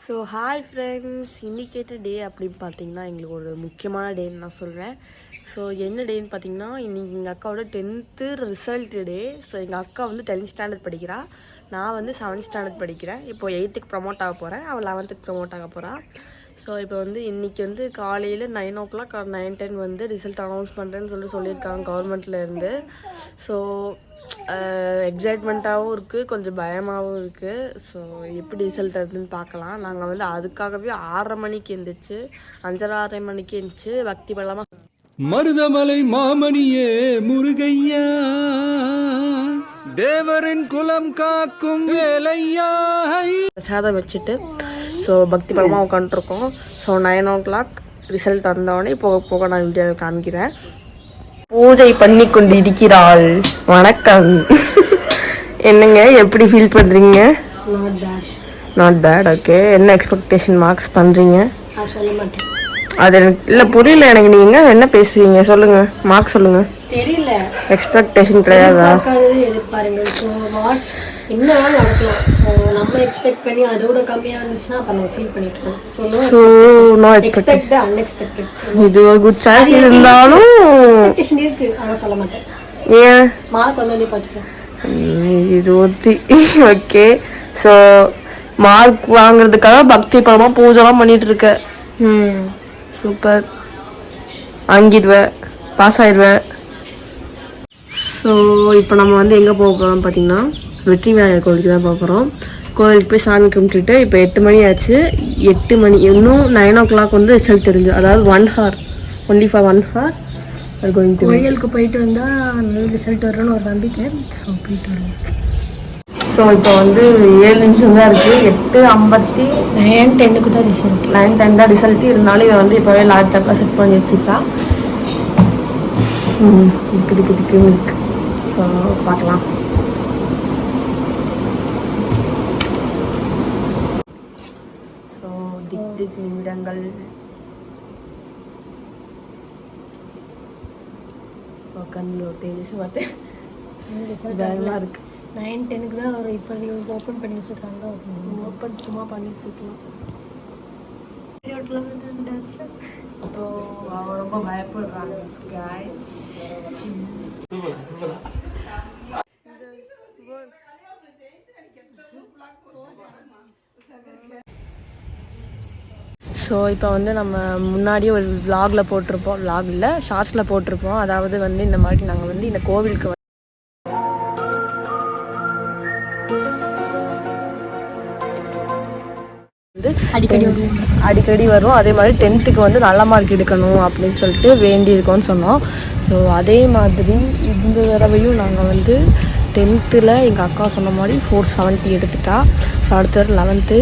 So hi friends, இன்றைக்கேட்ட டே அப்படின்னு பார்த்தீங்கன்னா எங்களுக்கு ஒரு முக்கியமான டேன்னு நான் சொல்கிறேன். ஸோ என்ன டேன்னு பார்த்தீங்கன்னா, இன்றைக்கி எங்கள் அக்காவோட 10th ரிசல்ட் டே. ஸோ எங்கள் அக்கா வந்து 10th ஸ்டாண்டர்ட் படிக்கிறா, நான் வந்து 7th ஸ்டாண்டர்ட் படிக்கிறேன். இப்போது 8th ப்ரமோட் ஆக போகிறேன், அவள் 11th ப்ரமோட் ஆக போகிறாள். ஸோ இப்போ வந்து இன்றைக்கி வந்து காலையில் 9 o'clock 9-10 வந்து ரிசல்ட் அனௌன்ஸ் பண்ணுறேன்னு சொல்லியிருக்காங்க கவர்மெண்ட்லேருந்து. ஸோ எக்ஸைட்மெண்ட்டாகவும் இருக்குது, கொஞ்சம் பயமாகவும் இருக்குது. ஸோ எப்படி ரிசல்ட் வருதுன்னு பார்க்கலாம். நாங்கள் வந்து அதுக்காகவே 6:30 மணிக்கு எழுந்திரிச்சு 5:30 மணிக்கு எழுந்திரிச்சு பக்தி பலமாக மருதமலை மாமணியே முருகையா தேவரின் குலம் காக்கும் வேலையா பிரசாதம் வச்சுட்டு ஸோ பக்தி பலமாக உட்காந்துருக்கோம். ஸோ 9 o'clock ரிசல்ட் வந்தோடனே போக போக நான் வீடியோ காமிக்கிறேன். பூஜை பண்ணி கொண்டு இருக்கிறாள். வணக்கம். என்னங்க, எப்படி ஃபீல் பண்ணுறீங்க? Not bad. ஓகே, என்ன எக்ஸ்பெக்டேஷன் மார்க்ஸ் பண்ணுறீங்க? சொல்ல மாட்டேன், அது எனக்கு இல்லை, புரியல எனக்கு. நீங்கள் என்ன பேசுவீங்க சொல்லுங்க, மார்க் சொல்லுங்க. தெரியல, எக்ஸ்பெக்டேஷன் கிடையாதா? எதிர்பாருங்க. ஸோ என்ன நடக்கலாம். ஸோ நம்ம எக்ஸ்பெக்ட் பண்ணி அதோட கம்மியாக இருந்துச்சுன்னா அப்போ நம்ம ஃபீல் பண்ணிட்டு இருக்கோம். So no expect the unexpected. இது ஒரு குட் சாய்ஸ் இருந்தாலும் எக்ஸ்பெக்டேஷன் இருக்கு, ஆனால் சொல்ல மாட்டேன். ஏன்? மார்க் வந்து பார்த்துக்கலாம். இது ஒத்தி. ஓகே, ஸோ மார்க் வாங்குறதுக்காக பக்தி படமாக பூஜைலாம் பண்ணிட்டு இருக்க. சூப்பர், வாங்கிடுவேன், பாஸ் ஆயிடுவேன். ஸோ இப்போ நம்ம வந்து எங்கே போக போகிறோம் பார்த்தீங்கன்னா, வெற்றி விநாயகர் கோவிலுக்கு தான் போக போகிறோம். கோவிலுக்கு போய் சாமி கும்பிட்டுட்டு இப்போ 8 மணி ஆச்சு. 8 மணி இன்னும் 9 o'clock வந்து ரிசல்ட் தெரிஞ்சு, அதாவது 1 hour, ஒன்லி ஃபார் 1 hour கோயிலுக்கு போயிட்டு வந்தால் நல்ல ரிசல்ட் வரணும்னு ஒரு நம்பிக்கை. ஸோ போயிட்டு வருவோம். ஸோ இப்போ வந்து 7 நிமிஷம் தான் இருக்குது. 8:50 9-10 தான் ரிசல்ட். 9-10 தான் ரிசல்ட். இருந்தாலும் இதை வந்து இப்போவே லேப்டாப்பில் செட் பண்ணி வச்சுக்கா. இருக்கு. ஸோ பார்க்கலாம். ஸோ திக் நிமிடங்கள். கண்ணில் தேஜஸ் பார்த்தேன், பயமாக இருக்குது. 9-10 தான் ஒரு இப்போ நீங்கள் ஓப்பன் பண்ணி வச்சுருக்காங்க. ஓப்பன் சும்மா பண்ணி வச்சுக்கலாம். ஸோ அவன் ரொம்ப பயப்படுறாங்க guys. ஸோ இப்போ வந்து நம்ம முன்னாடியே ஒரு விலாகில் போட்டிருப்போம், விலாகில் ஷார்ட்ஸில் போட்டிருப்போம். அதாவது வந்து இந்த மாதிரி நாங்கள் வந்து இந்த கோவிலுக்கு வந்து அடிக்கடி வரும். அதே மாதிரி 10th வந்து நல்ல மார்க் எடுக்கணும் அப்படின்னு சொல்லிட்டு வேண்டியிருக்கோன்னு சொன்னோம். ஸோ அதே மாதிரி இந்த தடவையும் நாங்கள் வந்து 10th எங்கள் அக்கா சொன்ன மாதிரி 470 எடுத்துட்டா. ஸோ அடுத்த 11th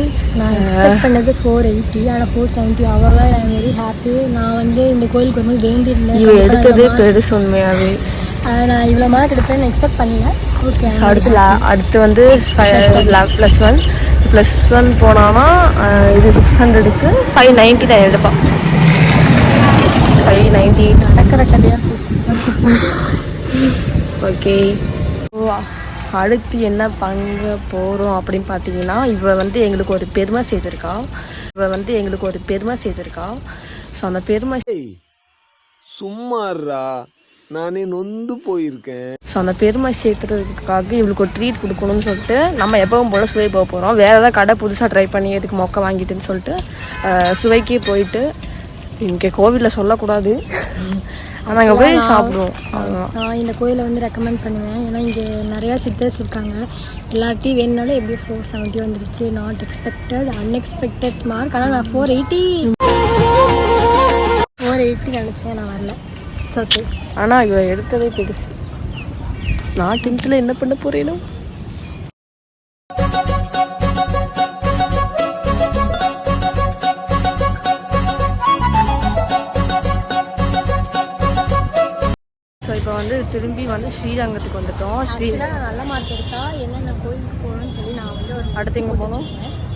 நான் எக்ஸ்பெக்ட் பண்ணது 480, ஆனால் 470. அவள் ஐ வெரி ஹாப்பி. நான் வந்து இந்த கோயிலுக்கு வரும்போது வேண்டியிருந்தேன். இவ எடுத்ததே பெருசு உண்மையாகவே. நான் இவ்வளோ மார்க் எடுப்பேன்னு எக்ஸ்பெக்ட் பண்ணல. ஓகே, அடுத்து வந்து +1 போனான்னா இது 600க்கு 590 எடுப்பான். 590 நடக்கிற கதையாக ஓகே. அடுத்து என்ன பங்கு போகிறோம் அப்படின்னு பார்த்தீங்கன்னா, இவ வந்து எங்களுக்கு ஒரு பெருமை செய்திருக்கா. ஸோ அந்த பெருமை சும்மாறா நானே நொந்து போயிருக்கேன். ஸோ அந்த பெருமை சேர்த்துறதுக்காக இவளுக்கு ஒரு ட்ரீட் கொடுக்கணும்னு சொல்லிட்டு நம்ம எப்பவும் போல் சுவை போக போகிறோம். வேறு ஏதாவது கடை புதுசாக ட்ரை பண்ணி எதுக்கு மொக்க வாங்கிட்டுன்னு சொல்லிட்டு சுவைக்கே போயிட்டு, இங்கே கோவிலில் சொல்லக்கூடாது, ஆனால் அங்கே போய் சாப்பிடுவோம். நான் இந்த கோயிலை வந்து ரெக்கமெண்ட் பண்ணுவேன். ஏன்னா இங்கே நிறையா சித்தர்ஸ் இருக்காங்க. எல்லாத்தையும் வேணுனாலும் எப்படி 470 வந்துருச்சு. Not expected, unexpected mark. ஆனால் நான் 480 நினச்சேன், நான் வரல. It's okay. ஆனால் இவ எடுத்ததே பெருசு. நான் 10th என்ன பண்ண போறேனோ. இப்போ வந்து திரும்பி வந்து ஸ்ரீரங்கத்துக்கு வந்துட்டோம். நல்ல மார்க் எடுத்தா என்னென்ன கோயிலுக்கு போகணும்னு சொல்லி நான் வந்து ஒரு அடுத்து எங்கே போகணும்?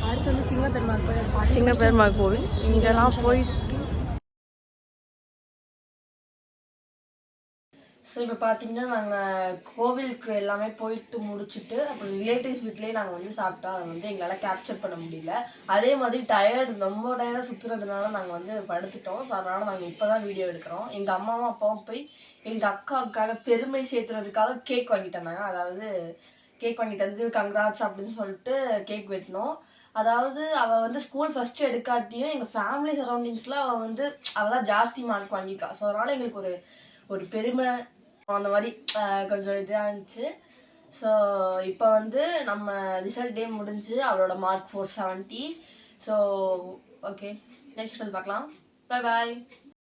அடுத்து வந்து சிங்கப்பெருமாள் கோயில். சிங்கப்பெருமாள் கோவில் இங்கெல்லாம் போய் ஸோ இப்போ பார்த்தீங்கன்னா நாங்கள் கோவிலுக்கு எல்லாமே போயிட்டு முடிச்சுட்டு அப்புறம் ரிலேட்டிவ்ஸ் வீட்லேயே நாங்கள் வந்து சாப்பிட்டோம். அதை வந்து எங்களால் கேப்சர் பண்ண முடியல. அதே மாதிரி ரொம்ப டயர்டாக சுற்றுறதுனால நாங்கள் வந்து படுத்துட்டோம். ஸோ அதனால் நாங்கள் இப்போ தான் வீடியோ எடுக்கிறோம். எங்கள் அம்மாவும் அப்பாவும் போய் எங்கள் அக்காவுக்காக பெருமை சேர்த்துறதுக்காக கேக் வாங்கிட்டு வந்தாங்க. அதாவது கேக் வாங்கிட்டு வந்து கங்க்ராட்ஸ் அப்படின்னு சொல்லிட்டு கேக் வெட்டினோம். அதாவது அவள் வந்து ஸ்கூல் ஃபஸ்ட்டு எடுக்காட்டியும் எங்கள் ஃபேமிலி சரௌண்டிங்ஸில் அவள் தான் ஜாஸ்தி மார்க் வாங்கியிருக்கா. ஸோ அதனால் எங்களுக்கு ஒரு பெருமை அந்த மாதிரி கொஞ்சம் இதாக இருந்துச்சு. ஸோ இப்போ வந்து நம்ம ரிசல்ட் டே முடிஞ்சு அவளோட மார்க் 470. ஸோ ஓகே, நெக்ஸ்ட் பார்க்கலாம். பாய் பாய்.